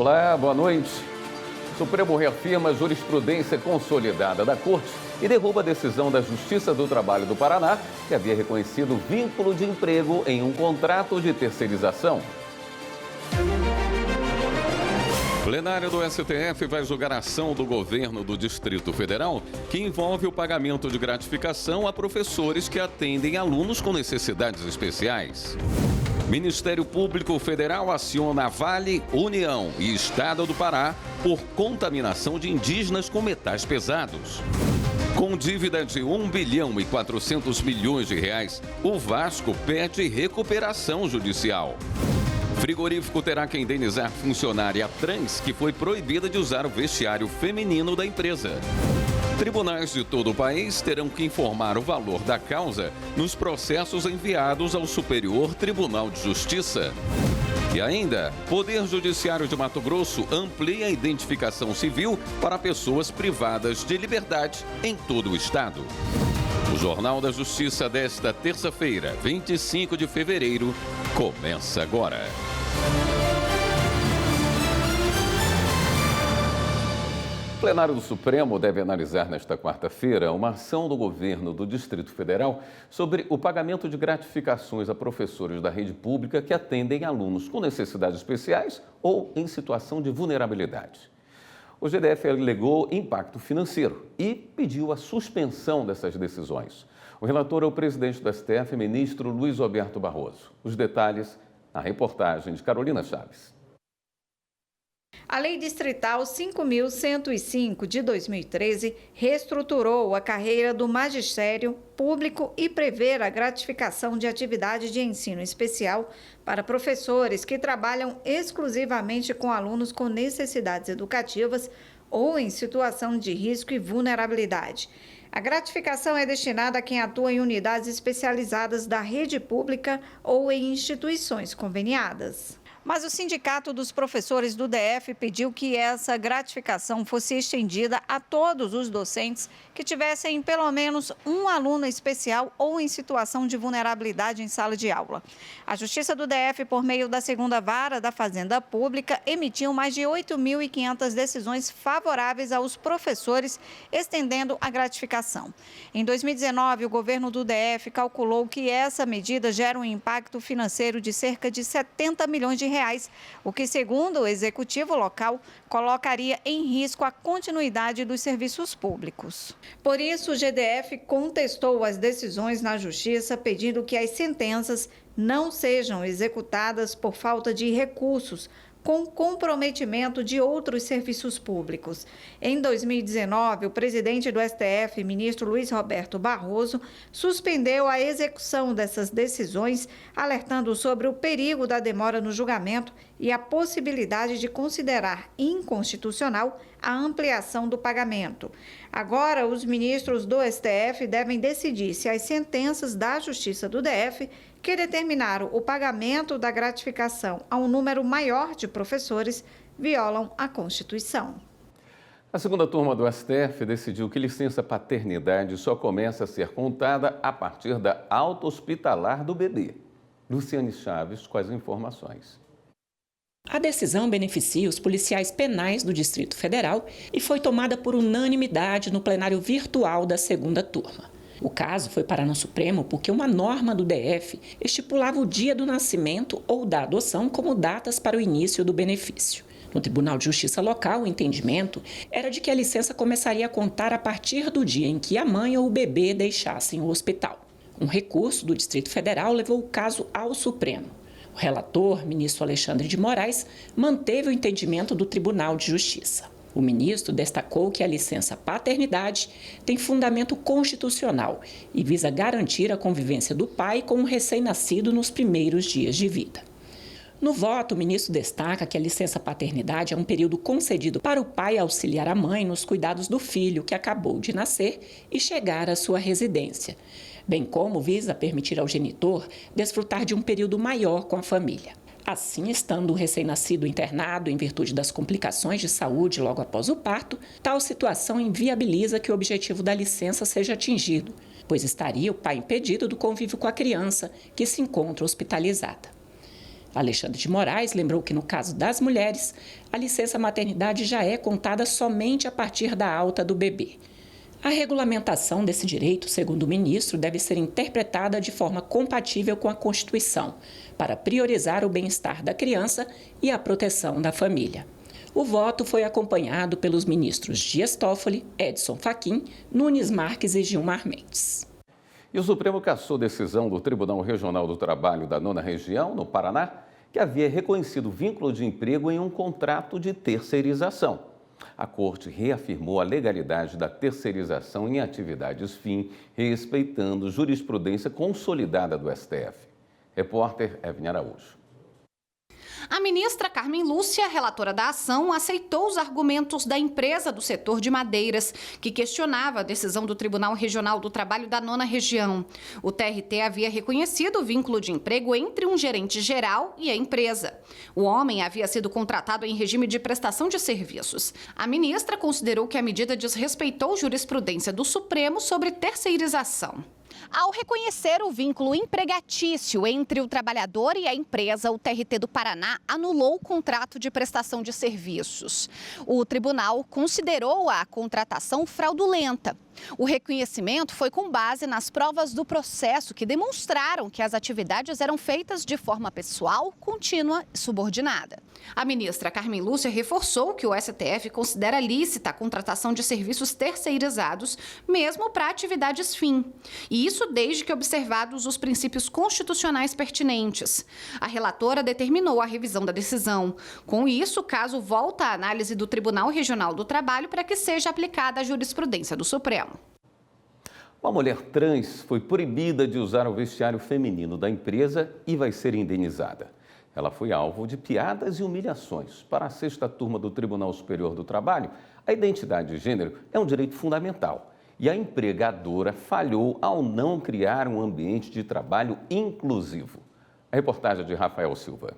Olá, boa noite. O Supremo reafirma a jurisprudência consolidada da Corte e derruba a decisão da Justiça do Trabalho do Paraná, que havia reconhecido vínculo de emprego em um contrato de terceirização. O plenário do STF vai julgar a ação do governo do Distrito Federal que envolve o pagamento de gratificação a professores que atendem alunos com necessidades especiais. Ministério Público Federal aciona a Vale, União e Estado do Pará por contaminação de indígenas com metais pesados. Com dívida de 1 bilhão e 400 milhões de reais, o Vasco pede recuperação judicial. Frigorífico terá que indenizar funcionária trans que foi proibida de usar o vestiário feminino da empresa. Tribunais de todo o país terão que informar o valor da causa nos processos enviados ao Superior Tribunal de Justiça. E ainda, Poder Judiciário de Mato Grosso amplia a identificação civil para pessoas privadas de liberdade em todo o estado. O Jornal da Justiça desta terça-feira, 25 de fevereiro, começa agora. O plenário do Supremo deve analisar nesta quarta-feira uma ação do governo do Distrito Federal sobre o pagamento de gratificações a professores da rede pública que atendem alunos com necessidades especiais ou em situação de vulnerabilidade. O GDF alegou impacto financeiro e pediu a suspensão dessas decisões. O relator é o presidente do STF, ministro Luiz Roberto Barroso. Os detalhes na reportagem de Carolina Chaves. A Lei Distrital 5.105 de 2013 reestruturou a carreira do magistério público e prevê a gratificação de atividade de ensino especial para professores que trabalham exclusivamente com alunos com necessidades educativas ou em situação de risco e vulnerabilidade. A gratificação é destinada a quem atua em unidades especializadas da rede pública ou em instituições conveniadas. Mas o Sindicato dos Professores do DF pediu que essa gratificação fosse estendida a todos os docentes que tivessem pelo menos um aluno especial ou em situação de vulnerabilidade em sala de aula. A Justiça do DF, por meio da segunda vara da Fazenda Pública, emitiu mais de 8.500 decisões favoráveis aos professores, estendendo a gratificação. Em 2019, o governo do DF calculou que essa medida gera um impacto financeiro de cerca de 70 milhões de reais, o que, segundo o executivo local, colocaria em risco a continuidade dos serviços públicos. Por isso, o GDF contestou as decisões na Justiça, pedindo que as sentenças não sejam executadas por falta de recursos, com comprometimento de outros serviços públicos. Em 2019, o presidente do STF, ministro Luiz Roberto Barroso, suspendeu a execução dessas decisões, alertando sobre o perigo da demora no julgamento e a possibilidade de considerar inconstitucional a ampliação do pagamento. Agora, os ministros do STF devem decidir se as sentenças da Justiça do DF, que determinaram o pagamento da gratificação a um número maior de professores, violam a Constituição. A segunda turma do STF decidiu que licença paternidade só começa a ser contada a partir da alta hospitalar do bebê. Luciane Chaves com as informações. A decisão beneficia os policiais penais do Distrito Federal e foi tomada por unanimidade no plenário virtual da segunda turma. O caso foi parar no Supremo porque uma norma do DF estipulava o dia do nascimento ou da adoção como datas para o início do benefício. No Tribunal de Justiça local, o entendimento era de que a licença começaria a contar a partir do dia em que a mãe ou o bebê deixassem o hospital. Um recurso do Distrito Federal levou o caso ao Supremo. O relator, ministro Alexandre de Moraes, manteve o entendimento do Tribunal de Justiça. O ministro destacou que a licença paternidade tem fundamento constitucional e visa garantir a convivência do pai com o recém-nascido nos primeiros dias de vida. No voto, o ministro destaca que a licença paternidade é um período concedido para o pai auxiliar a mãe nos cuidados do filho que acabou de nascer e chegar à sua residência, bem como visa permitir ao genitor desfrutar de um período maior com a família. Assim, estando o recém-nascido internado em virtude das complicações de saúde logo após o parto, tal situação inviabiliza que o objetivo da licença seja atingido, pois estaria o pai impedido do convívio com a criança que se encontra hospitalizada. Alexandre de Moraes lembrou que, no caso das mulheres, a licença maternidade já é contada somente a partir da alta do bebê. A regulamentação desse direito, segundo o ministro, deve ser interpretada de forma compatível com a Constituição, para priorizar o bem-estar da criança e a proteção da família. O voto foi acompanhado pelos ministros Dias Toffoli, Edson Fachin, Nunes Marques e Gilmar Mendes. E o Supremo cassou decisão do Tribunal Regional do Trabalho da 9ª Região, no Paraná, que havia reconhecido vínculo de emprego em um contrato de terceirização. A Corte reafirmou a legalidade da terceirização em atividades fim, respeitando jurisprudência consolidada do STF. Repórter Evne Araújo. A ministra Carmen Lúcia, relatora da ação, aceitou os argumentos da empresa do setor de madeiras, que questionava a decisão do Tribunal Regional do Trabalho da 9ª Região. O TRT havia reconhecido o vínculo de emprego entre um gerente geral e a empresa. O homem havia sido contratado em regime de prestação de serviços. A ministra considerou que a medida desrespeitou jurisprudência do Supremo sobre terceirização. Ao reconhecer o vínculo empregatício entre o trabalhador e a empresa, o TRT do Paraná anulou o contrato de prestação de serviços. O tribunal considerou a contratação fraudulenta. O reconhecimento foi com base nas provas do processo que demonstraram que as atividades eram feitas de forma pessoal, contínua e subordinada. A ministra Carmen Lúcia reforçou que o STF considera lícita a contratação de serviços terceirizados, mesmo para atividades fim. E isso desde que observados os princípios constitucionais pertinentes. A relatora determinou a revisão da decisão. Com isso, o caso volta à análise do Tribunal Regional do Trabalho para que seja aplicada a jurisprudência do Supremo. Uma mulher trans foi proibida de usar o vestiário feminino da empresa e vai ser indenizada. Ela foi alvo de piadas e humilhações. Para a 6ª turma do Tribunal Superior do Trabalho, a identidade de gênero é um direito fundamental. E a empregadora falhou ao não criar um ambiente de trabalho inclusivo. A reportagem de Rafael Silva.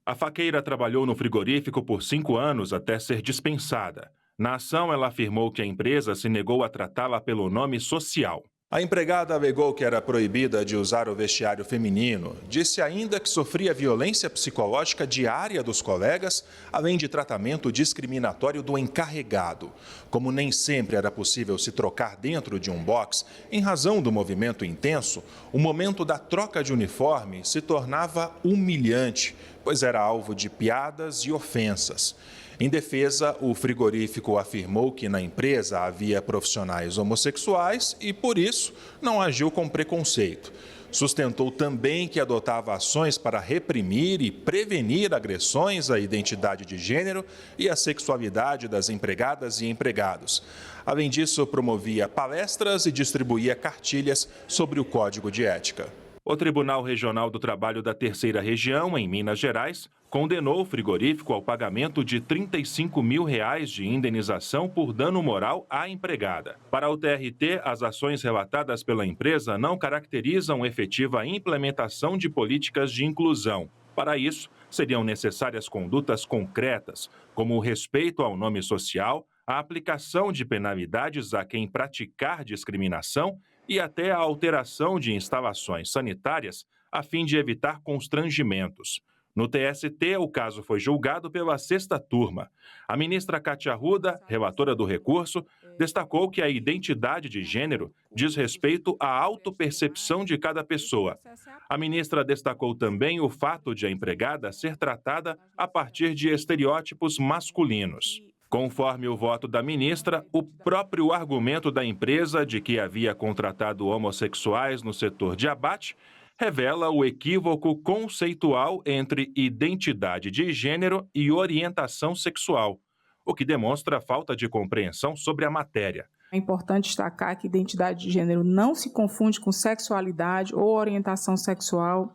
A faqueira trabalhou no frigorífico por 5 anos até ser dispensada. Na ação, ela afirmou que a empresa se negou a tratá-la pelo nome social. A empregada alegou que era proibida de usar o vestiário feminino. Disse ainda que sofria violência psicológica diária dos colegas, além de tratamento discriminatório do encarregado. Como nem sempre era possível se trocar dentro de um box, em razão do movimento intenso, o momento da troca de uniforme se tornava humilhante, pois era alvo de piadas e ofensas. Em defesa, o frigorífico afirmou que na empresa havia profissionais homossexuais e, por isso, não agiu com preconceito. Sustentou também que adotava ações para reprimir e prevenir agressões à identidade de gênero e à sexualidade das empregadas e empregados. Além disso, promovia palestras e distribuía cartilhas sobre o Código de Ética. O Tribunal Regional do Trabalho da 3ª Região, em Minas Gerais, condenou o frigorífico ao pagamento de R$ 35 mil de indenização por dano moral à empregada. Para o TRT, as ações relatadas pela empresa não caracterizam efetiva implementação de políticas de inclusão. Para isso, seriam necessárias condutas concretas, como o respeito ao nome social, a aplicação de penalidades a quem praticar discriminação e até a alteração de instalações sanitárias a fim de evitar constrangimentos. No TST, o caso foi julgado pela 6ª turma. A ministra Cátia Arruda, relatora do recurso, destacou que a identidade de gênero diz respeito à autopercepção de cada pessoa. A ministra destacou também o fato de a empregada ser tratada a partir de estereótipos masculinos. Conforme o voto da ministra, o próprio argumento da empresa de que havia contratado homossexuais no setor de abate revela o equívoco conceitual entre identidade de gênero e orientação sexual, o que demonstra a falta de compreensão sobre a matéria. É importante destacar que identidade de gênero não se confunde com sexualidade ou orientação sexual,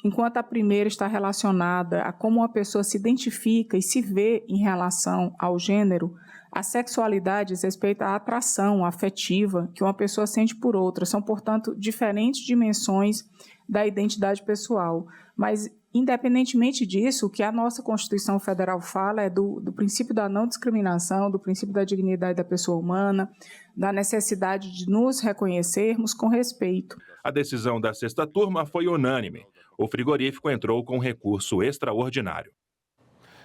enquanto a primeira está relacionada a como uma pessoa se identifica e se vê em relação ao gênero. A sexualidade diz respeito à atração afetiva que uma pessoa sente por outra. São, portanto, diferentes dimensões da identidade pessoal. Mas, independentemente disso, o que a nossa Constituição Federal fala é do princípio da não discriminação, do princípio da dignidade da pessoa humana, da necessidade de nos reconhecermos com respeito. A decisão da 6ª turma foi unânime. O frigorífico entrou com recurso extraordinário.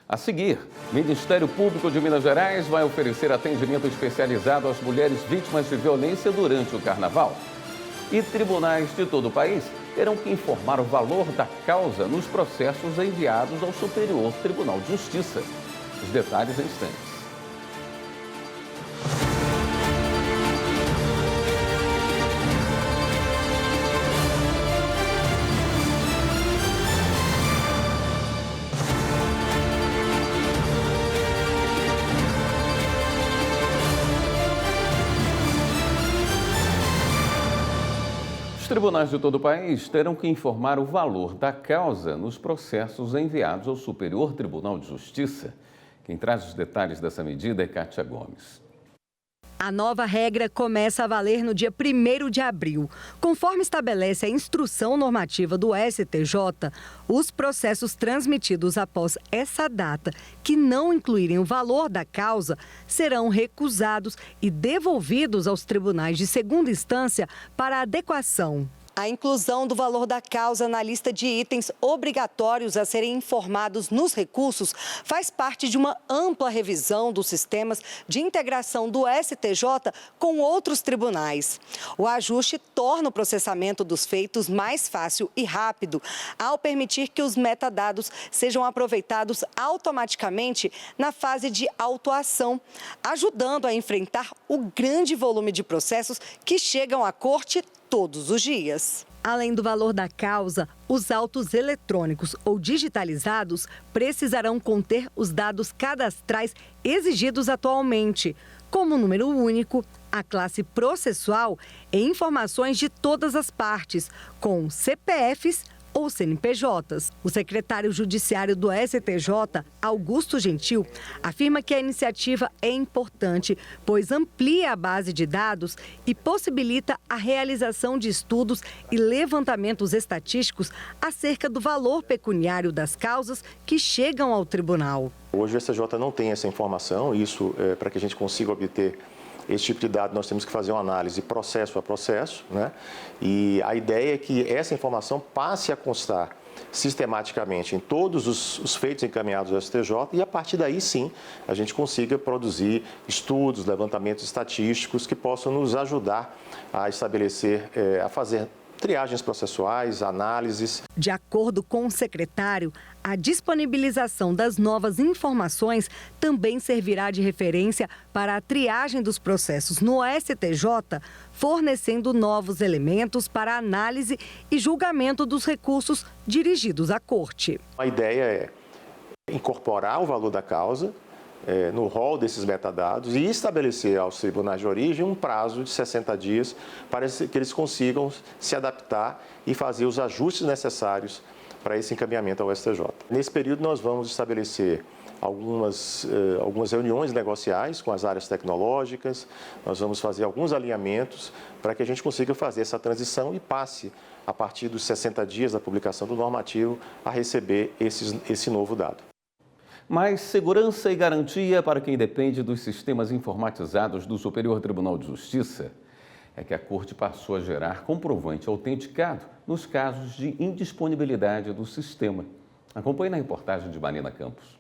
A seguir, o Ministério Público de Minas Gerais vai oferecer atendimento especializado às mulheres vítimas de violência durante o Carnaval. E tribunais de todo o país terão que informar o valor da causa nos processos enviados ao Superior Tribunal de Justiça. Os detalhes em instantes. Os tribunais de todo o país terão que informar o valor da causa nos processos enviados ao Superior Tribunal de Justiça. Quem traz os detalhes dessa medida é Kátia Gomes. A nova regra começa a valer no dia 1º de abril. Conforme estabelece a instrução normativa do STJ, os processos transmitidos após essa data, que não incluírem o valor da causa, serão recusados e devolvidos aos tribunais de segunda instância para adequação. A inclusão do valor da causa na lista de itens obrigatórios a serem informados nos recursos faz parte de uma ampla revisão dos sistemas de integração do STJ com outros tribunais. O ajuste torna o processamento dos feitos mais fácil e rápido, ao permitir que os metadados sejam aproveitados automaticamente na fase de autuação, ajudando a enfrentar o grande volume de processos que chegam à corte todos os dias. Além do valor da causa, os autos eletrônicos ou digitalizados precisarão conter os dados cadastrais exigidos atualmente, como o número único, a classe processual e informações de todas as partes, com CPFs ou CNPJs. O secretário judiciário do STJ, Augusto Gentil, afirma que a iniciativa é importante, pois amplia a base de dados e possibilita a realização de estudos e levantamentos estatísticos acerca do valor pecuniário das causas que chegam ao tribunal. Hoje o STJ não tem essa informação, isso para que a gente consiga obter esse tipo de dado, nós temos que fazer uma análise processo a processo, né? E a ideia é que essa informação passe a constar sistematicamente em todos os feitos encaminhados ao STJ e, a partir daí, sim, a gente consiga produzir estudos, levantamentos estatísticos que possam nos ajudar a estabelecer, a fazer triagens processuais, análises. De acordo com o secretário, a disponibilização das novas informações também servirá de referência para a triagem dos processos no STJ, fornecendo novos elementos para análise e julgamento dos recursos dirigidos à Corte. A ideia é incorporar o valor da causa no rol desses metadados e estabelecer aos tribunais de origem um prazo de 60 dias para que eles consigam se adaptar e fazer os ajustes necessários para esse encaminhamento ao STJ. Nesse período, nós vamos estabelecer algumas reuniões negociais com as áreas tecnológicas, nós vamos fazer alguns alinhamentos para que a gente consiga fazer essa transição e passe, a partir dos 60 dias da publicação do normativo, a receber esse novo dado. Mais segurança e garantia para quem depende dos sistemas informatizados do Superior Tribunal de Justiça é que a Corte passou a gerar comprovante autenticado nos casos de indisponibilidade do sistema. Acompanhe na reportagem de Marina Campos.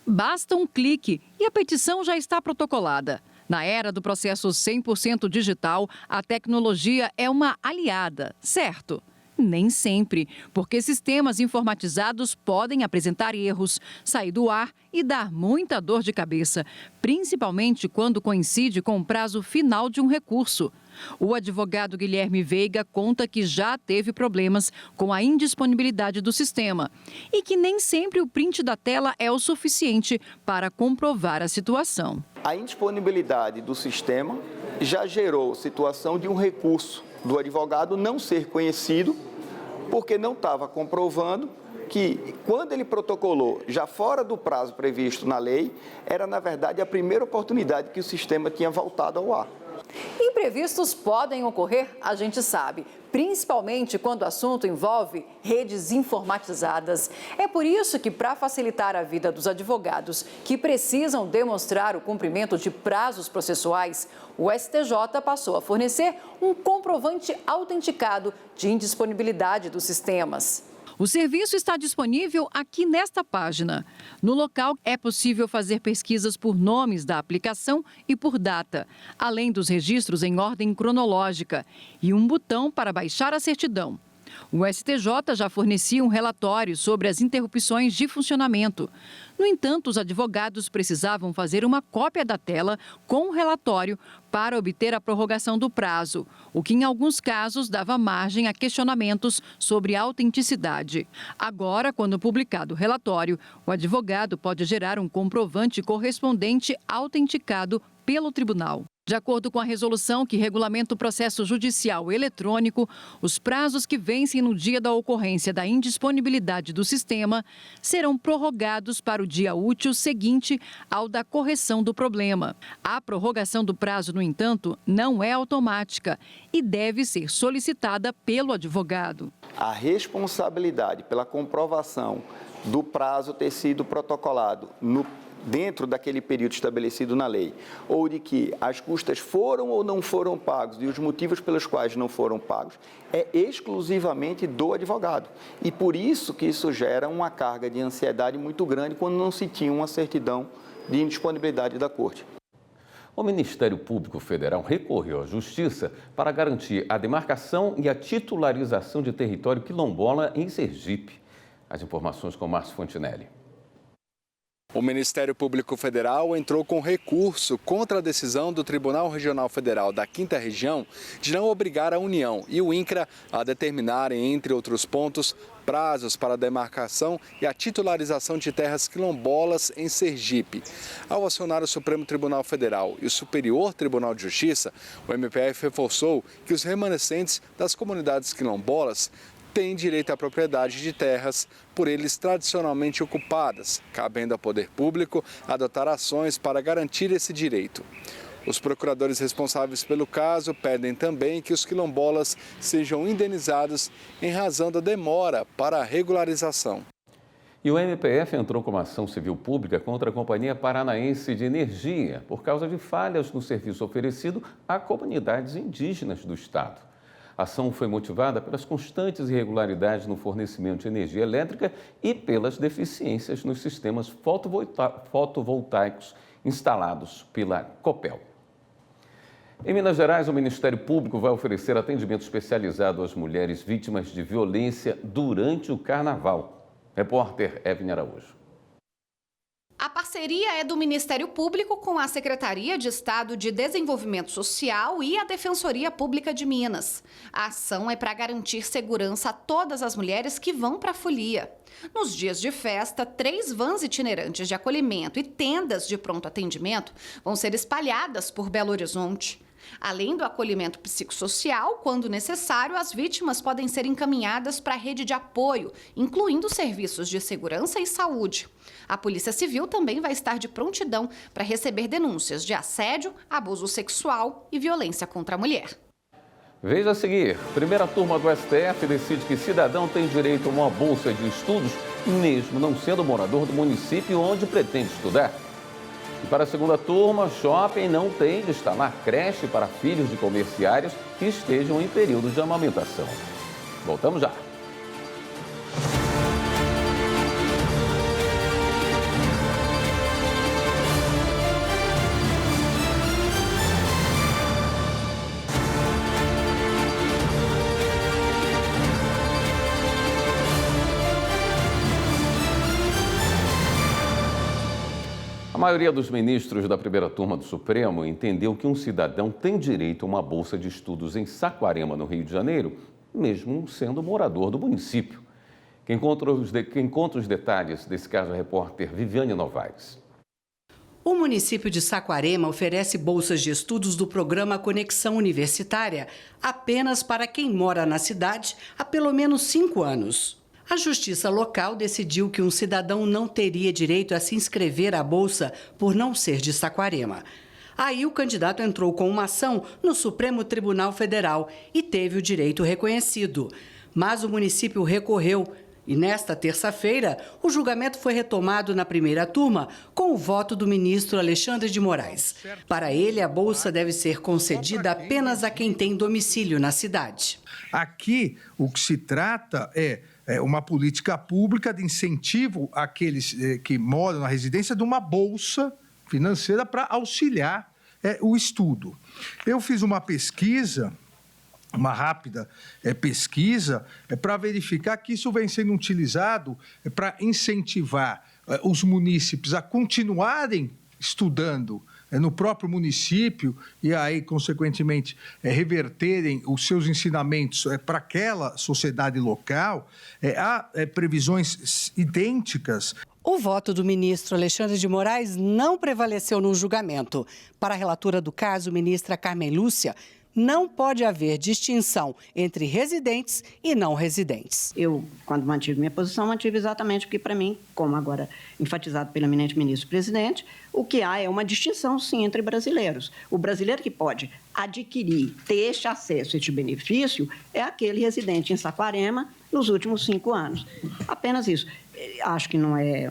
Basta um clique e a petição já está protocolada. Na era do processo 100% digital, a tecnologia é uma aliada, certo? Nem sempre, porque sistemas informatizados podem apresentar erros, sair do ar e dar muita dor de cabeça, principalmente quando coincide com o prazo final de um recurso. O advogado Guilherme Veiga conta que já teve problemas com a indisponibilidade do sistema e que nem sempre o print da tela é o suficiente para comprovar a situação. A indisponibilidade do sistema já gerou situação de um recurso do advogado não ser conhecido, porque não estava comprovando que, quando ele protocolou, já fora do prazo previsto na lei, era, na verdade, a primeira oportunidade que o sistema tinha voltado ao ar. Imprevistos podem ocorrer, a gente sabe, principalmente quando o assunto envolve redes informatizadas. É por isso que, para facilitar a vida dos advogados que precisam demonstrar o cumprimento de prazos processuais, o STJ passou a fornecer um comprovante autenticado de indisponibilidade dos sistemas. O serviço está disponível aqui nesta página. No local é possível fazer pesquisas por nomes da aplicação e por data, além dos registros em ordem cronológica e um botão para baixar a certidão. O STJ já fornecia um relatório sobre as interrupções de funcionamento. No entanto, os advogados precisavam fazer uma cópia da tela com o relatório para obter a prorrogação do prazo, o que em alguns casos dava margem a questionamentos sobre a autenticidade. Agora, quando publicado o relatório, o advogado pode gerar um comprovante correspondente autenticado pelo tribunal. De acordo com a resolução que regulamenta o processo judicial eletrônico, os prazos que vencem no dia da ocorrência da indisponibilidade do sistema serão prorrogados para o dia útil seguinte ao da correção do problema. A prorrogação do prazo, no entanto, não é automática e deve ser solicitada pelo advogado. A responsabilidade pela comprovação do prazo ter sido protocolado dentro daquele período estabelecido na lei, ou de que as custas foram ou não foram pagos e os motivos pelos quais não foram pagos, é exclusivamente do advogado. E por isso que isso gera uma carga de ansiedade muito grande quando não se tinha uma certidão de indisponibilidade da Corte. O Ministério Público Federal recorreu à Justiça para garantir a demarcação e a titularização de território quilombola em Sergipe. As informações com Márcio Fontinelli. O Ministério Público Federal entrou com recurso contra a decisão do Tribunal Regional Federal da 5ª Região de não obrigar a União e o INCRA a determinarem, entre outros pontos, prazos para a demarcação e a titularização de terras quilombolas em Sergipe. Ao acionar o Supremo Tribunal Federal e o Superior Tribunal de Justiça, o MPF reforçou que os remanescentes das comunidades quilombolas têm direito à propriedade de terras por eles tradicionalmente ocupadas, cabendo ao poder público adotar ações para garantir esse direito. Os procuradores responsáveis pelo caso pedem também que os quilombolas sejam indenizados em razão da demora para a regularização. E o MPF entrou com uma ação civil pública contra a Companhia Paranaense de Energia por causa de falhas no serviço oferecido a comunidades indígenas do estado. A ação foi motivada pelas constantes irregularidades no fornecimento de energia elétrica e pelas deficiências nos sistemas fotovoltaicos instalados pela Copel. Em Minas Gerais, o Ministério Público vai oferecer atendimento especializado às mulheres vítimas de violência durante o Carnaval. Repórter Evelyn Araújo. A parceria é do Ministério Público com a Secretaria de Estado de Desenvolvimento Social e a Defensoria Pública de Minas. A ação é para garantir segurança a todas as mulheres que vão para a folia. Nos dias de festa, 3 vans itinerantes de acolhimento e tendas de pronto atendimento vão ser espalhadas por Belo Horizonte. Além do acolhimento psicossocial, quando necessário, as vítimas podem ser encaminhadas para a rede de apoio, incluindo serviços de segurança e saúde. A Polícia Civil também vai estar de prontidão para receber denúncias de assédio, abuso sexual e violência contra a mulher. Veja a seguir, primeira turma do STF decide que cidadão tem direito a uma bolsa de estudos, mesmo não sendo morador do município onde pretende estudar. E para a segunda turma, shopping não tem de instalar creche para filhos de comerciários que estejam em período de amamentação. Voltamos já. A maioria dos ministros da primeira turma do Supremo entendeu que um cidadão tem direito a uma bolsa de estudos em Saquarema, no Rio de Janeiro, mesmo sendo morador do município. Quem conta os detalhes desse caso é a repórter Viviane Novaes. O município de Saquarema oferece bolsas de estudos do programa Conexão Universitária apenas para quem mora na cidade há pelo menos 5 anos. A justiça local decidiu que um cidadão não teria direito a se inscrever à bolsa por não ser de Saquarema. Aí o candidato entrou com uma ação no Supremo Tribunal Federal e teve o direito reconhecido. Mas o município recorreu e nesta terça-feira o julgamento foi retomado na primeira turma com o voto do ministro Alexandre de Moraes. Para ele, a bolsa deve ser concedida apenas a quem tem domicílio na cidade. Aqui, o que se trata é uma política pública de incentivo àqueles que moram na residência de uma bolsa financeira para auxiliar o estudo. Eu fiz uma pesquisa, uma rápida pesquisa, para verificar que isso vem sendo utilizado para incentivar os munícipes a continuarem estudando no próprio município e aí, consequentemente, reverterem os seus ensinamentos para aquela sociedade local. Há previsões idênticas. O voto do ministro Alexandre de Moraes não prevaleceu no julgamento. Para a relatora do caso, ministra Carmen Lúcia, não pode haver distinção entre residentes e não residentes. Eu, quando mantive minha posição, mantive exatamente porque, para mim, como agora enfatizado pelo eminente ministro-presidente, o que há é uma distinção, sim, entre brasileiros. O brasileiro que pode adquirir, ter este acesso, este benefício, é aquele residente em Saquarema nos últimos 5 anos. Apenas isso. Acho que não é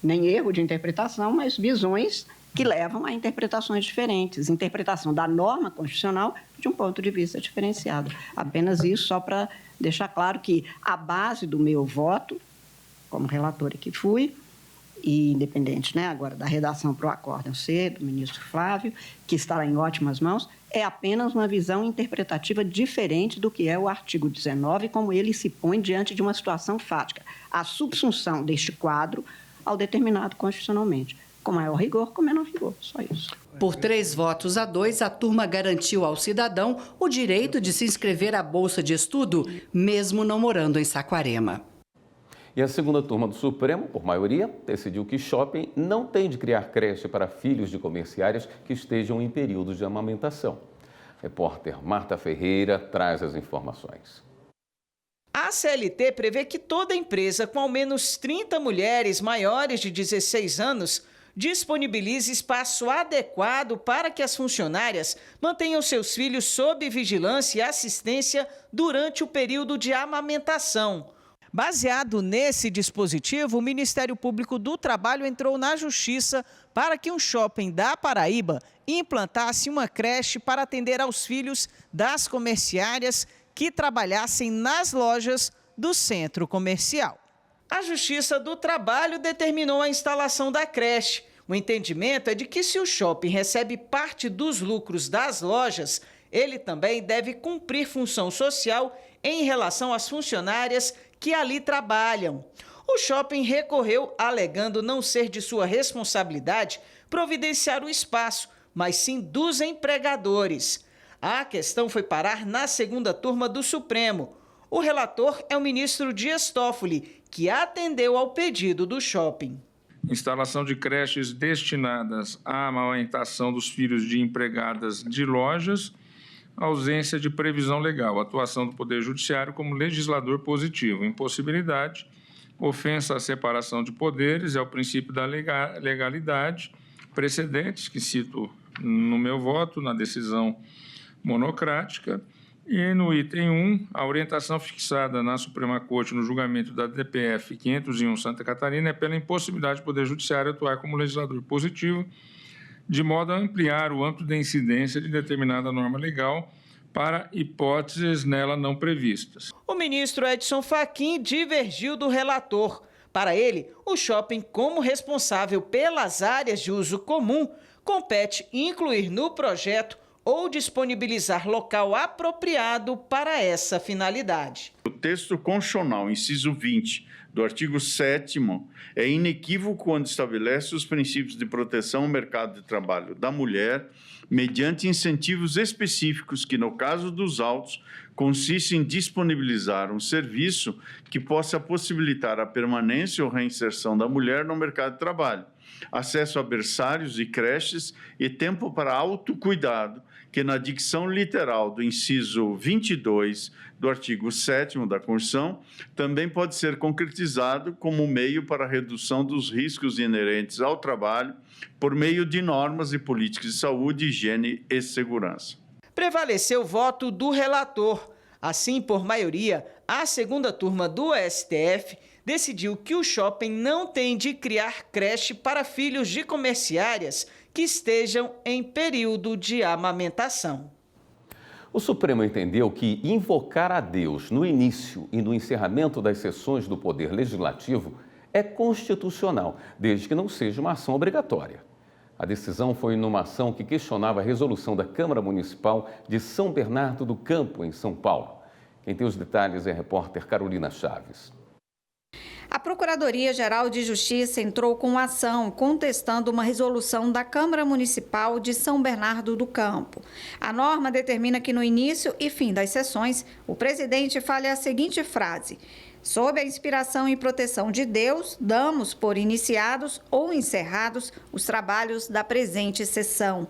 nem erro de interpretação, mas visões que levam a interpretações diferentes, interpretação da norma constitucional de um ponto de vista diferenciado. Apenas isso, só para deixar claro que a base do meu voto, como relatora que fui, e independente, agora da redação para o acórdão C, do ministro Flávio, que estará em ótimas mãos, é apenas uma visão interpretativa diferente do que é o artigo 19, como ele se põe diante de uma situação fática. A subsunção deste quadro ao determinado constitucionalmente. Com maior rigor, com menor rigor, só isso. Por 3-2, a turma garantiu ao cidadão o direito de se inscrever à Bolsa de Estudo, mesmo não morando em Saquarema. E a segunda turma do Supremo, por maioria, decidiu que shopping não tem de criar creche para filhos de comerciárias que estejam em período de amamentação. Repórter Marta Ferreira traz as informações. A CLT prevê que toda empresa com ao menos 30 mulheres maiores de 16 anos disponibilize espaço adequado para que as funcionárias mantenham seus filhos sob vigilância e assistência durante o período de amamentação. Baseado nesse dispositivo, o Ministério Público do Trabalho entrou na Justiça para que um shopping da Paraíba implantasse uma creche para atender aos filhos das comerciárias que trabalhassem nas lojas do centro comercial. A Justiça do Trabalho determinou a instalação da creche. O entendimento é de que se o shopping recebe parte dos lucros das lojas, ele também deve cumprir função social em relação às funcionárias que ali trabalham. O shopping recorreu alegando não ser de sua responsabilidade providenciar o espaço, mas sim dos empregadores. A questão foi parar na segunda turma do Supremo. O relator é o ministro Dias Toffoli, que atendeu ao pedido do shopping. Instalação de creches destinadas à amamentação dos filhos de empregadas de lojas, ausência de previsão legal, atuação do Poder Judiciário como legislador positivo, impossibilidade, ofensa à separação de poderes e ao princípio da legalidade, precedentes, que cito no meu voto, na decisão monocrática, e no item 1, a orientação fixada na Suprema Corte no julgamento da DPF 501 Santa Catarina é pela impossibilidade do Poder Judiciário atuar como legislador positivo, de modo a ampliar o âmbito de incidência de determinada norma legal para hipóteses nela não previstas. O ministro Edson Fachin divergiu do relator. Para ele, o shopping, como responsável pelas áreas de uso comum, compete incluir no projeto ou disponibilizar local apropriado para essa finalidade. O texto constitucional, inciso 20, do artigo 7º, é inequívoco quando estabelece os princípios de proteção ao mercado de trabalho da mulher mediante incentivos específicos que, no caso dos autos, consistem em disponibilizar um serviço que possa possibilitar a permanência ou reinserção da mulher no mercado de trabalho, acesso a berçários e creches e tempo para autocuidado, que na dicção literal do inciso 22 do artigo 7º da Constituição, também pode ser concretizado como meio para a redução dos riscos inerentes ao trabalho por meio de normas e políticas de saúde, higiene e segurança. Prevaleceu o voto do relator. Assim, por maioria, a segunda turma do STF decidiu que o shopping não tem de criar creche para filhos de comerciárias que estejam em período de amamentação. O Supremo entendeu que invocar a Deus no início e no encerramento das sessões do Poder Legislativo é constitucional, desde que não seja uma ação obrigatória. A decisão foi numa ação que questionava a resolução da Câmara Municipal de São Bernardo do Campo, em São Paulo. Quem tem os detalhes é a repórter Carolina Chaves. A Procuradoria-Geral de Justiça entrou com ação contestando uma resolução da Câmara Municipal de São Bernardo do Campo. A norma determina que no início e fim das sessões, o presidente fale a seguinte frase: sob a inspiração e proteção de Deus, damos por iniciados ou encerrados os trabalhos da presente sessão.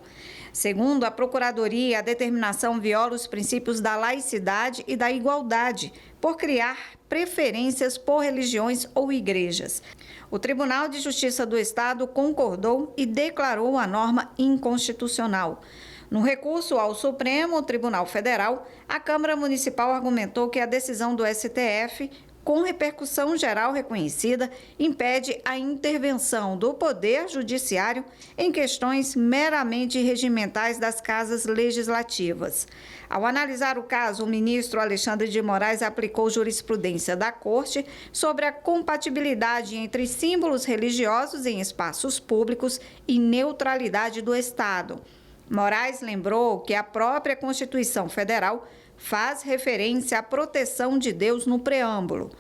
Segundo a Procuradoria, a determinação viola os princípios da laicidade e da igualdade, por criar preferências por religiões ou igrejas. O Tribunal de Justiça do Estado concordou e declarou a norma inconstitucional. No recurso ao Supremo Tribunal Federal, a Câmara Municipal argumentou que a decisão do STF, com repercussão geral reconhecida, impede a intervenção do Poder Judiciário em questões meramente regimentais das casas legislativas. Ao analisar o caso, o ministro Alexandre de Moraes aplicou jurisprudência da Corte sobre a compatibilidade entre símbolos religiosos em espaços públicos e neutralidade do Estado. Moraes lembrou que a própria Constituição Federal faz referência à proteção de Deus no preâmbulo.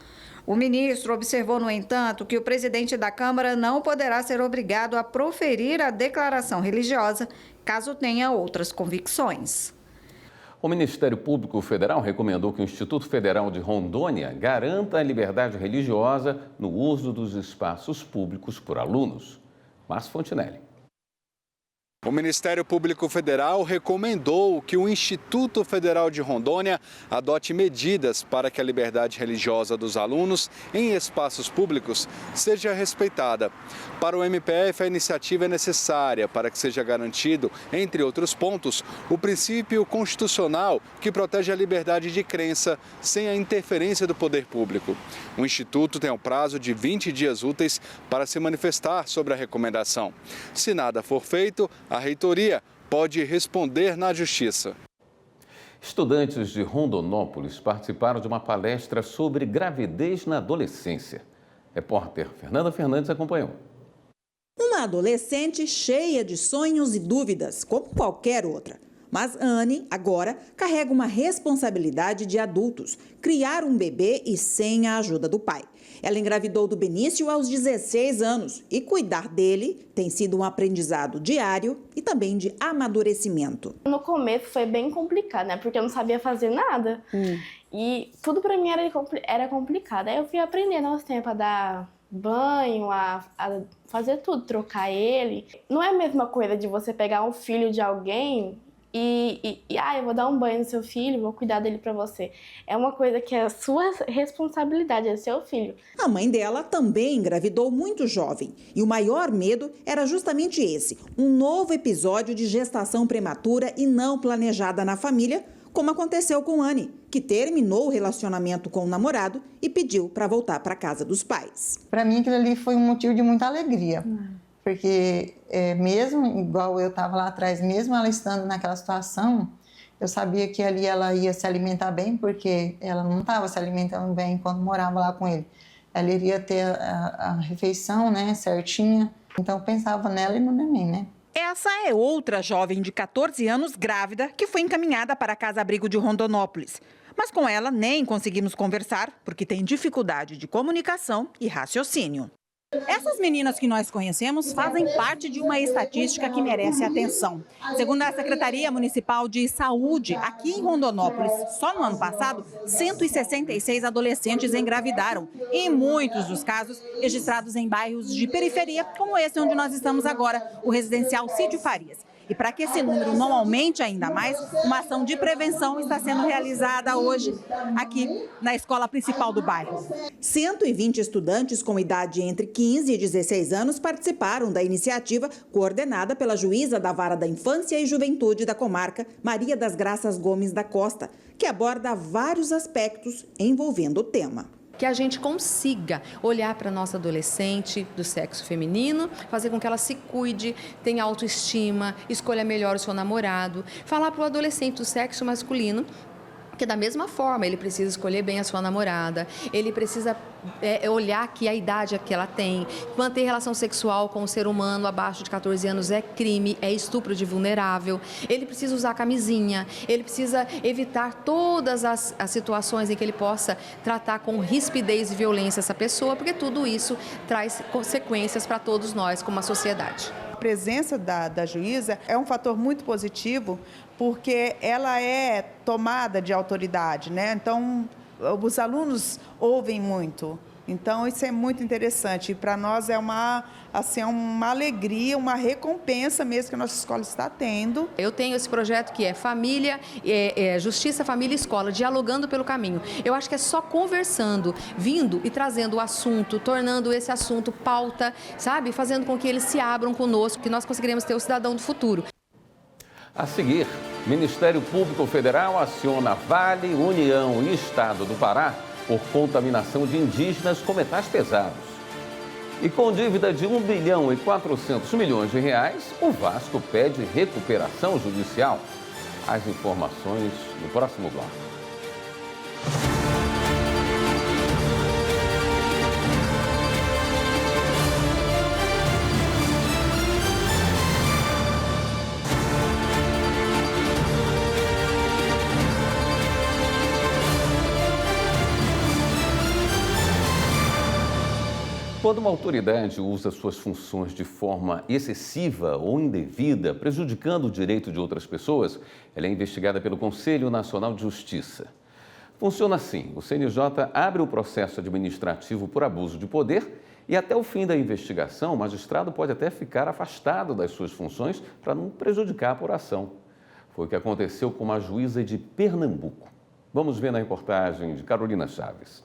O ministro observou, no entanto, que o presidente da Câmara não poderá ser obrigado a proferir a declaração religiosa caso tenha outras convicções. O Ministério Público Federal recomendou que o Instituto Federal de Rondônia garanta a liberdade religiosa no uso dos espaços públicos por alunos. Márcio Fontinelli. O Ministério Público Federal recomendou que o Instituto Federal de Rondônia adote medidas para que a liberdade religiosa dos alunos em espaços públicos seja respeitada. Para o MPF, a iniciativa é necessária para que seja garantido, entre outros pontos, o princípio constitucional que protege a liberdade de crença sem a interferência do poder público. O Instituto tem um prazo de 20 dias úteis para se manifestar sobre a recomendação. Se nada for feito, a reitoria pode responder na Justiça. Estudantes de Rondonópolis participaram de uma palestra sobre gravidez na adolescência. Repórter Fernanda Fernandes acompanhou. Uma adolescente cheia de sonhos e dúvidas, como qualquer outra. Mas Anne, agora, carrega uma responsabilidade de adultos, criar um bebê e sem a ajuda do pai. Ela engravidou do Benício aos 16 anos e cuidar dele tem sido um aprendizado diário e também de amadurecimento. No começo foi bem complicado, né? Porque eu não sabia fazer nada e tudo pra mim era complicado. Aí eu fui aprendendo aos tempos a dar banho, a fazer tudo, trocar ele. Não é a mesma coisa de você pegar um filho de alguém eu vou dar um banho no seu filho, vou cuidar dele pra você. É uma coisa que é a sua responsabilidade, é seu filho. A mãe dela também engravidou muito jovem. E o maior medo era justamente esse, um novo episódio de gestação prematura e não planejada na família, como aconteceu com Anne, que terminou o relacionamento com o namorado e pediu para voltar para casa dos pais. Para mim, aquilo ali foi um motivo de muita alegria. Porque mesmo, igual eu estava lá atrás, mesmo ela estando naquela situação, eu sabia que ali ela ia se alimentar bem, porque ela não estava se alimentando bem enquanto morava lá com ele. Ela iria ter a refeição, né, certinha. Então, eu pensava nela e no neném, né? Essa é outra jovem de 14 anos grávida que foi encaminhada para a casa-abrigo de Rondonópolis. Mas com ela nem conseguimos conversar, porque tem dificuldade de comunicação e raciocínio. Essas meninas que nós conhecemos fazem parte de uma estatística que merece atenção. Segundo a Secretaria Municipal de Saúde, aqui em Rondonópolis, só no ano passado, 166 adolescentes engravidaram. E muitos dos casos registrados em bairros de periferia, como esse onde nós estamos agora, o residencial Cídio Farias. E para que esse número não aumente ainda mais, uma ação de prevenção está sendo realizada hoje aqui na escola principal do bairro. 120 estudantes com idade entre 15 e 16 anos participaram da iniciativa coordenada pela juíza da Vara da Infância e Juventude da comarca, Maria das Graças Gomes da Costa, que aborda vários aspectos envolvendo o tema. Que a gente consiga olhar para a nossa adolescente do sexo feminino, fazer com que ela se cuide, tenha autoestima, escolha melhor o seu namorado. Falar para o adolescente do sexo masculino que da mesma forma ele precisa escolher bem a sua namorada, ele precisa olhar que a idade que ela tem, manter relação sexual com o ser humano abaixo de 14 anos é crime, é estupro de vulnerável, ele precisa usar camisinha, ele precisa evitar todas as situações em que ele possa tratar com rispidez e violência essa pessoa, porque tudo isso traz consequências para todos nós como a sociedade. A presença da juíza é um fator muito positivo, porque ela é tomada de autoridade, né? Então, os alunos ouvem muito. Então, isso é muito interessante. E para nós é uma alegria, uma recompensa mesmo que a nossa escola está tendo. Eu tenho esse projeto que é família, justiça, família e escola, dialogando pelo caminho. Eu acho que é só conversando, vindo e trazendo o assunto, tornando esse assunto pauta, sabe? Fazendo com que eles se abram conosco, que nós conseguiremos ter o cidadão do futuro. A seguir, Ministério Público Federal aciona Vale, União e Estado do Pará por contaminação de indígenas com metais pesados. E com dívida de R$ 1,4 bilhão, o Vasco pede recuperação judicial. As informações no próximo bloco. Quando uma autoridade usa suas funções de forma excessiva ou indevida, prejudicando o direito de outras pessoas, ela é investigada pelo Conselho Nacional de Justiça. Funciona assim: o CNJ abre o processo administrativo por abuso de poder e até o fim da investigação, o magistrado pode até ficar afastado das suas funções para não prejudicar a apuração. Foi o que aconteceu com uma juíza de Pernambuco. Vamos ver na reportagem de Carolina Chaves.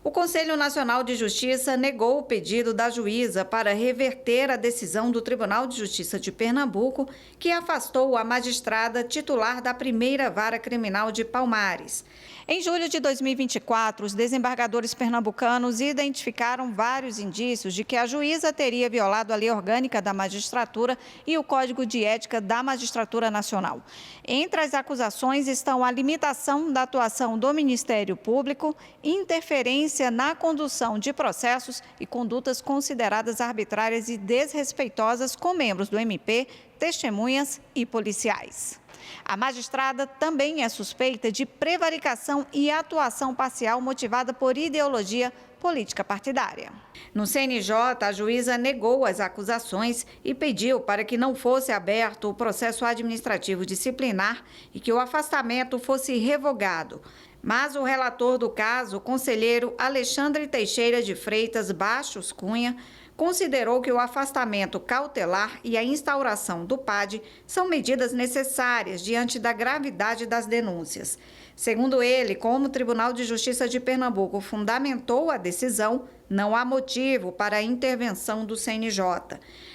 O Conselho Nacional de Justiça negou o pedido da juíza para reverter a decisão do Tribunal de Justiça de Pernambuco, que afastou a magistrada titular da primeira vara criminal de Palmares. Em julho de 2024, os desembargadores pernambucanos identificaram vários indícios de que a juíza teria violado a lei orgânica da magistratura e o Código de Ética da Magistratura Nacional. Entre as acusações estão a limitação da atuação do Ministério Público, interferência na condução de processos e condutas consideradas arbitrárias e desrespeitosas com membros do MP, testemunhas e policiais. A magistrada também é suspeita de prevaricação e atuação parcial motivada por ideologia política partidária. No CNJ, a juíza negou as acusações e pediu para que não fosse aberto o processo administrativo disciplinar e que o afastamento fosse revogado. Mas o relator do caso, o conselheiro Alexandre Teixeira de Freitas Bastos Cunha, considerou que o afastamento cautelar e a instauração do PAD são medidas necessárias diante da gravidade das denúncias. Segundo ele, como o Tribunal de Justiça de Pernambuco fundamentou a decisão, não há motivo para a intervenção do CNJ.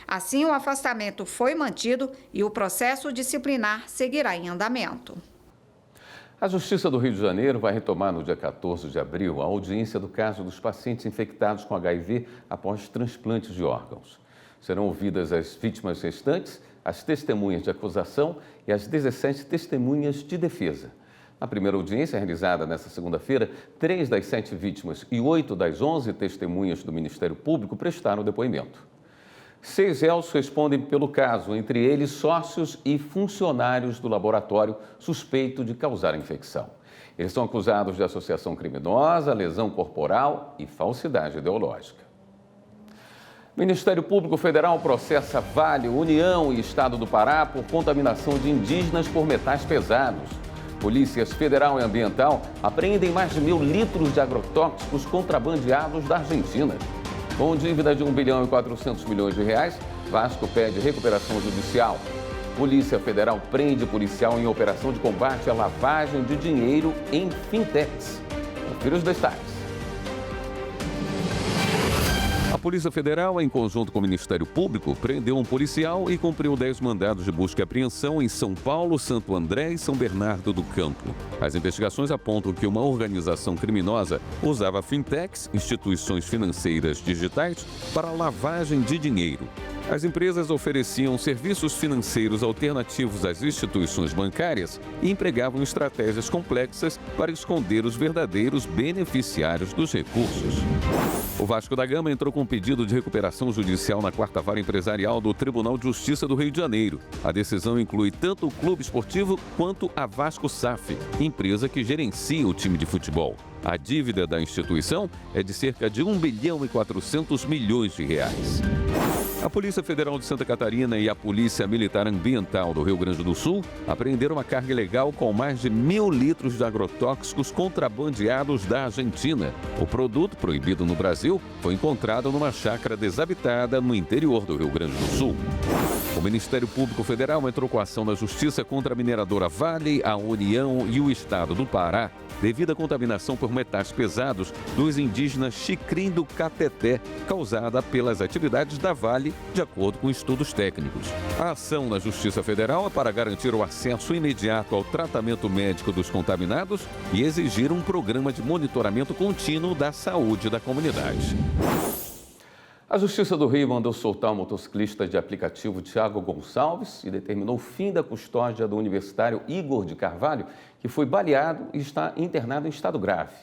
Assim, o afastamento foi mantido e o processo disciplinar seguirá em andamento. A Justiça do Rio de Janeiro vai retomar no dia 14 de abril a audiência do caso dos pacientes infectados com HIV após transplantes de órgãos. Serão ouvidas as vítimas restantes, as testemunhas de acusação e as 17 testemunhas de defesa. Na primeira audiência, realizada nesta segunda-feira, 3 das 7 vítimas e 8 das 11 testemunhas do Ministério Público prestaram depoimento. 6 réus respondem pelo caso, entre eles sócios e funcionários do laboratório suspeito de causar a infecção. Eles são acusados de associação criminosa, lesão corporal e falsidade ideológica. O Ministério Público Federal processa Vale, União e Estado do Pará por contaminação de indígenas por metais pesados. Polícias Federal e Ambiental apreendem mais de 1.000 litros de agrotóxicos contrabandeados da Argentina. Com dívida de R$ 1,4 bilhão, Vasco pede recuperação judicial. Polícia Federal prende policial em operação de combate à lavagem de dinheiro em fintechs. Confira os destaques. A Polícia Federal, em conjunto com o Ministério Público, prendeu um policial e cumpriu 10 mandados de busca e apreensão em São Paulo, Santo André e São Bernardo do Campo. As investigações apontam que uma organização criminosa usava fintechs, instituições financeiras digitais, para lavagem de dinheiro. As empresas ofereciam serviços financeiros alternativos às instituições bancárias e empregavam estratégias complexas para esconder os verdadeiros beneficiários dos recursos. O Vasco da Gama entrou com pedido de recuperação judicial na 4ª Vara Empresarial do Tribunal de Justiça do Rio de Janeiro. A decisão inclui tanto o clube esportivo quanto a Vasco SAF, empresa que gerencia o time de futebol. A dívida da instituição é de cerca de 1 bilhão e 400 milhões de reais. A Polícia Federal de Santa Catarina e a Polícia Militar Ambiental do Rio Grande do Sul apreenderam uma carga ilegal com mais de 1.000 litros de agrotóxicos contrabandeados da Argentina. O produto, proibido no Brasil, foi encontrado numa chácara desabitada no interior do Rio Grande do Sul. O Ministério Público Federal entrou com ação na Justiça contra a mineradora Vale, a União e o Estado do Pará, devido à contaminação por metais pesados dos indígenas Xicrim do Cateté, causada pelas atividades da Vale, de acordo com estudos técnicos. A ação na Justiça Federal é para garantir o acesso imediato ao tratamento médico dos contaminados e exigir um programa de monitoramento contínuo da saúde da comunidade. A Justiça do Rio mandou soltar o motociclista de aplicativo Thiago Gonçalves e determinou o fim da custódia do universitário Igor de Carvalho, que foi baleado e está internado em estado grave.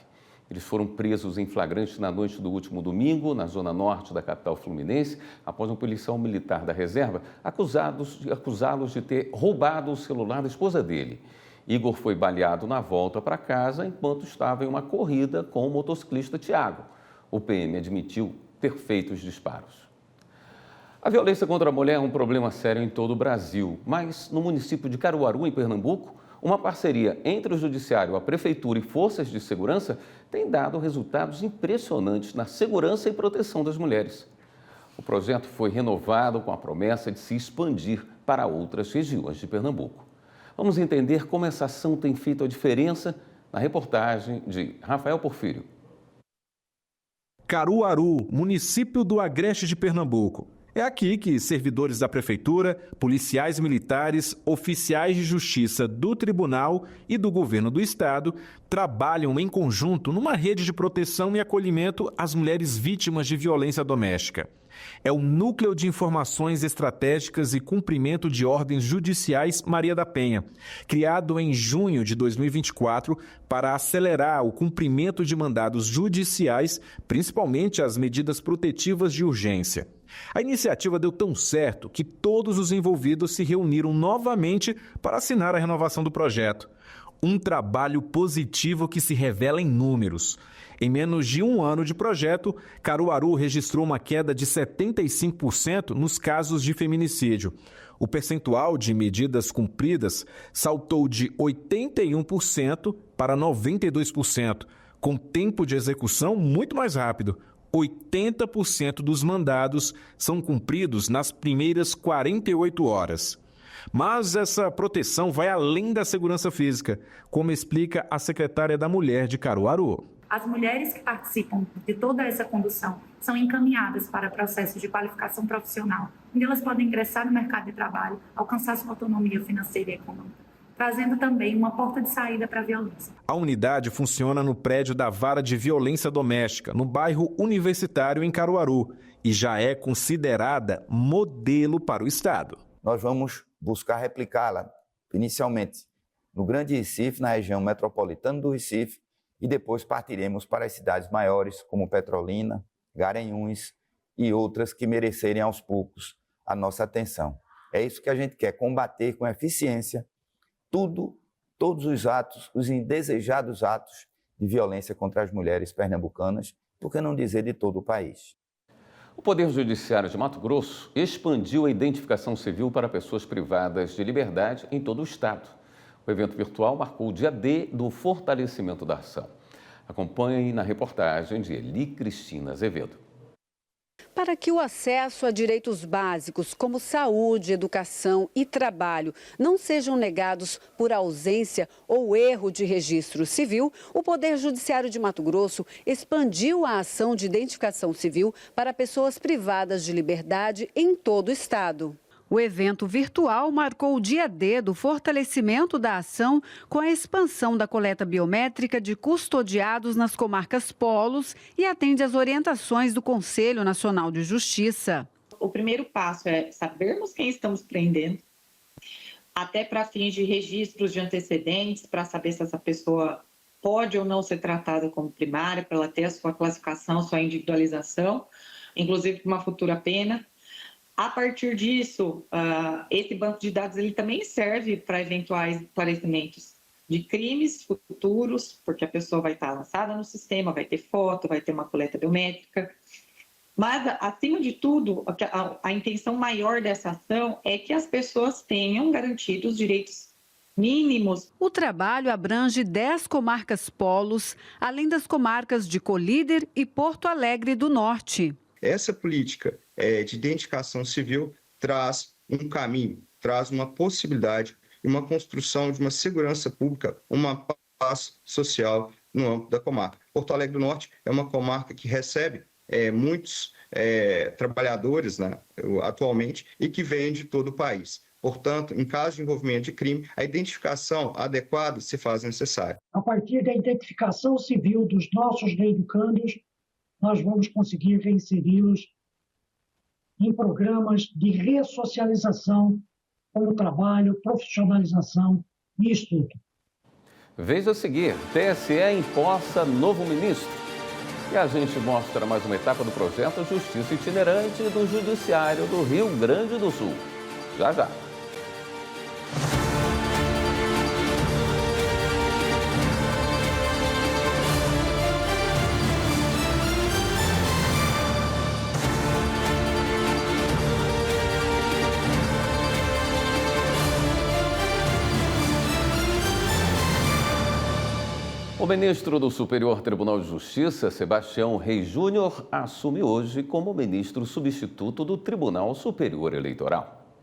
Eles foram presos em flagrante na noite do último domingo, na zona norte da capital fluminense, após um policial militar da reserva acusá-los de ter roubado o celular da esposa dele. Igor foi baleado na volta para casa enquanto estava em uma corrida com o motociclista Thiago. O PM admitiu ter feito os disparos. A violência contra a mulher é um problema sério em todo o Brasil, mas no município de Caruaru, em Pernambuco, uma parceria entre o Judiciário, a Prefeitura e forças de segurança tem dado resultados impressionantes na segurança e proteção das mulheres. O projeto foi renovado com a promessa de se expandir para outras regiões de Pernambuco. Vamos entender como essa ação tem feito a diferença na reportagem de Rafael Porfírio. Caruaru, município do Agreste de Pernambuco. É aqui que servidores da prefeitura, policiais militares, oficiais de justiça do tribunal e do governo do estado trabalham em conjunto numa rede de proteção e acolhimento às mulheres vítimas de violência doméstica. É o Núcleo de Informações Estratégicas e Cumprimento de Ordens Judiciais Maria da Penha, criado em junho de 2024 para acelerar o cumprimento de mandados judiciais, principalmente as medidas protetivas de urgência. A iniciativa deu tão certo que todos os envolvidos se reuniram novamente para assinar a renovação do projeto. Um trabalho positivo que se revela em números. Em menos de um ano de projeto, Caruaru registrou uma queda de 75% nos casos de feminicídio. O percentual de medidas cumpridas saltou de 81% para 92%, com tempo de execução muito mais rápido. 80% dos mandados são cumpridos nas primeiras 48 horas. Mas essa proteção vai além da segurança física, como explica a secretária da Mulher de Caruaru. As mulheres que participam de toda essa condução são encaminhadas para processos de qualificação profissional, onde elas podem ingressar no mercado de trabalho, alcançar sua autonomia financeira e econômica, trazendo também uma porta de saída para a violência. A unidade funciona no prédio da Vara de Violência Doméstica, no bairro Universitário, em Caruaru, e já é considerada modelo para o estado. Nós vamos buscar replicá-la, inicialmente, no Grande Recife, na região metropolitana do Recife, e depois partiremos para as cidades maiores, como Petrolina, Garanhuns e outras que merecerem aos poucos a nossa atenção. É isso que a gente quer, combater com eficiência todos os atos, os indesejados atos de violência contra as mulheres pernambucanas, por que não dizer de todo o país. O Poder Judiciário de Mato Grosso expandiu a identificação civil para pessoas privadas de liberdade em todo o estado. O evento virtual marcou o dia D do fortalecimento da ação. Acompanhe na reportagem de Eli Cristina Azevedo. Para que o acesso a direitos básicos como saúde, educação e trabalho não sejam negados por ausência ou erro de registro civil, o Poder Judiciário de Mato Grosso expandiu a ação de identificação civil para pessoas privadas de liberdade em todo o estado. O evento virtual marcou o dia D do fortalecimento da ação com a expansão da coleta biométrica de custodiados nas comarcas polos e atende às orientações do Conselho Nacional de Justiça. O primeiro passo é sabermos quem estamos prendendo, até para fins de registros de antecedentes, para saber se essa pessoa pode ou não ser tratada como primária, para ela ter a sua classificação, sua individualização, inclusive para uma futura pena. A partir disso, esse banco de dados ele também serve para eventuais esclarecimentos de crimes futuros, porque a pessoa vai estar lançada no sistema, vai ter foto, vai ter uma coleta biométrica. Mas, acima de tudo, a intenção maior dessa ação é que as pessoas tenham garantidos direitos mínimos. O trabalho abrange 10 comarcas polos, além das comarcas de Colíder e Porto Alegre do Norte. Essa política de identificação civil traz um caminho, traz uma possibilidade e uma construção de uma segurança pública, uma paz social no âmbito da comarca. Porto Alegre do Norte é uma comarca que recebe muitos trabalhadores, né, atualmente e que vêm de todo o país. Portanto, em caso de envolvimento de crime, a identificação adequada se faz necessária. A partir da identificação civil dos nossos reeducandos, nós vamos conseguir reinseri-los em programas de ressocialização, como trabalho, profissionalização e estudo. Veja a seguir, TSE empossa novo ministro. E a gente mostra mais uma etapa do projeto Justiça Itinerante do Judiciário do Rio Grande do Sul. Já, já. O ministro do Superior Tribunal de Justiça, Sebastião Reis Júnior, assume hoje como ministro substituto do Tribunal Superior Eleitoral.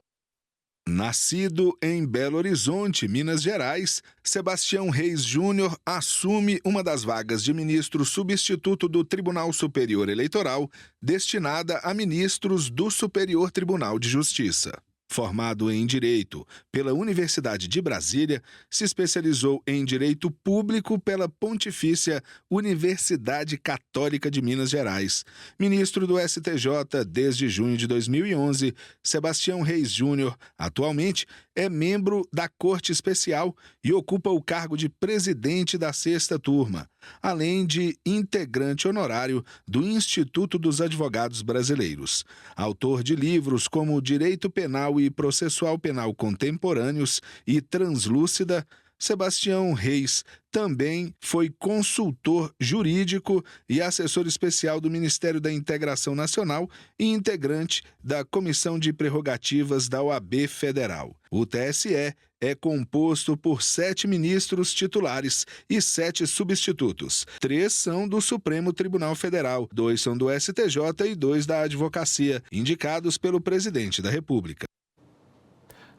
Nascido em Belo Horizonte, Minas Gerais, Sebastião Reis Júnior assume uma das vagas de ministro substituto do Tribunal Superior Eleitoral, destinada a ministros do Superior Tribunal de Justiça. Formado em Direito pela Universidade de Brasília, se especializou em Direito Público pela Pontifícia Universidade Católica de Minas Gerais. Ministro do STJ desde junho de 2011, Sebastião Reis Júnior atualmente é membro da Corte Especial e ocupa o cargo de presidente da 6ª Turma, além de integrante honorário do Instituto dos Advogados Brasileiros. Autor de livros como Direito Penal e Processual Penal Contemporâneos e Translúcida, Sebastião Reis também foi consultor jurídico e assessor especial do Ministério da Integração Nacional e integrante da Comissão de Prerrogativas da OAB Federal. O TSE é composto por 7 ministros titulares e 7 substitutos. 3 são do Supremo Tribunal Federal, 2 são do STJ e 2 da Advocacia, indicados pelo presidente da República.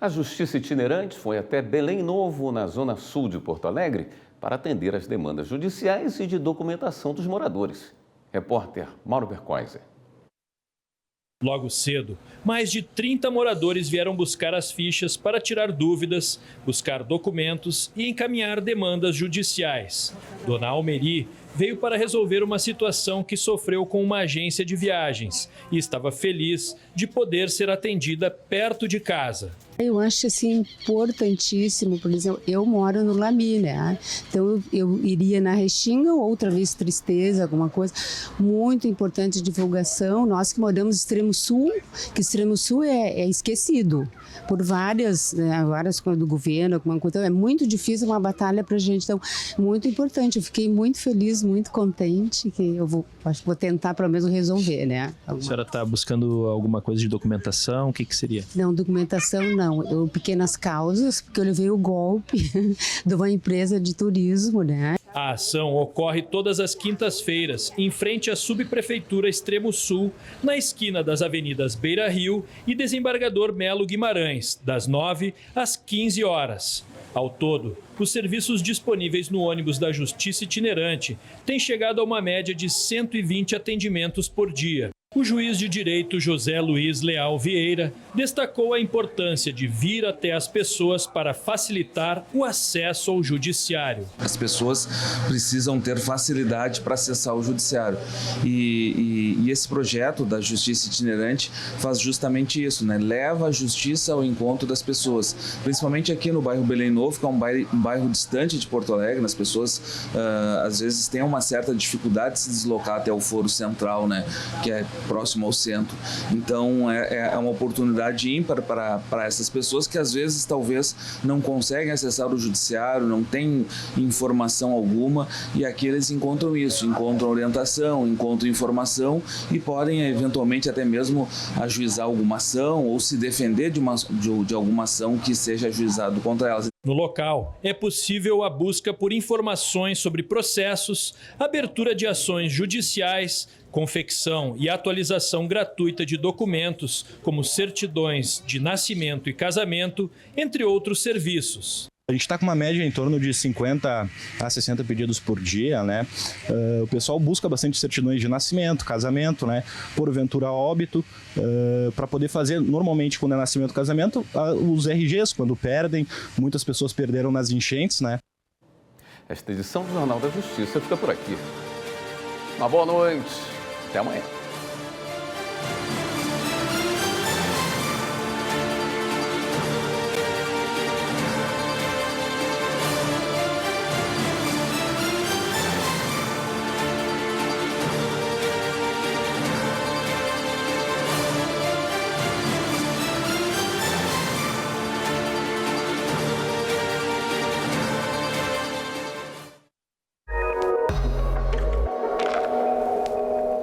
A Justiça Itinerante foi até Belém Novo, na zona sul de Porto Alegre, para atender às demandas judiciais e de documentação dos moradores. Repórter Mauro Bercoise. Logo cedo, mais de 30 moradores vieram buscar as fichas para tirar dúvidas, buscar documentos e encaminhar demandas judiciais. Dona Almeri veio para resolver uma situação que sofreu com uma agência de viagens e estava feliz de poder ser atendida perto de casa. Eu acho assim importantíssimo, por exemplo, eu moro no Lami, né? Então eu iria na Restinga, outra vez Tristeza, alguma coisa. Muito importante a divulgação. Nós que moramos no Extremo Sul, que o Extremo Sul é esquecido por várias coisas do governo, alguma coisa. Então, é muito difícil, uma batalha para a gente. Então, muito importante. Eu fiquei muito feliz, muito contente, que eu acho que vou tentar pelo menos resolver, né? A senhora está buscando alguma coisa de documentação? O que seria? Não, documentação não. Pequenas causas, porque eu levei o golpe de uma empresa de turismo, né? A ação ocorre todas as quintas-feiras, em frente à Subprefeitura Extremo Sul, na esquina das avenidas Beira Rio e Desembargador Melo Guimarães, das 9 às 15 horas. Ao todo, os serviços disponíveis no ônibus da Justiça Itinerante têm chegado a uma média de 120 atendimentos por dia. O juiz de direito José Luiz Leal Vieira destacou a importância de vir até as pessoas para facilitar o acesso ao judiciário. As pessoas precisam ter facilidade para acessar o judiciário e esse projeto da Justiça Itinerante faz justamente isso, né? Leva a justiça ao encontro das pessoas, principalmente aqui no bairro Belém Novo, que é um bairro distante de Porto Alegre. As pessoas às vezes têm uma certa dificuldade de se deslocar até o Foro Central, né? Que é próximo ao centro. Então é uma oportunidade ímpar para essas pessoas que às vezes talvez não conseguem acessar o judiciário, não têm informação alguma, e aqui eles encontram isso, encontram orientação, encontram informação e podem eventualmente até mesmo ajuizar alguma ação ou se defender de alguma ação que seja ajuizado contra elas. No local, é possível a busca por informações sobre processos, abertura de ações judiciais, confecção e atualização gratuita de documentos, como certidões de nascimento e casamento, entre outros serviços. A gente está com uma média em torno de 50 a 60 pedidos por dia, né? O pessoal busca bastante certidões de nascimento, casamento, né? Porventura óbito, para poder fazer, normalmente, quando é nascimento, casamento, os RGs, quando perdem, muitas pessoas perderam nas enchentes, né? Esta edição do Jornal da Justiça fica por aqui. Uma boa noite. Até amanhã.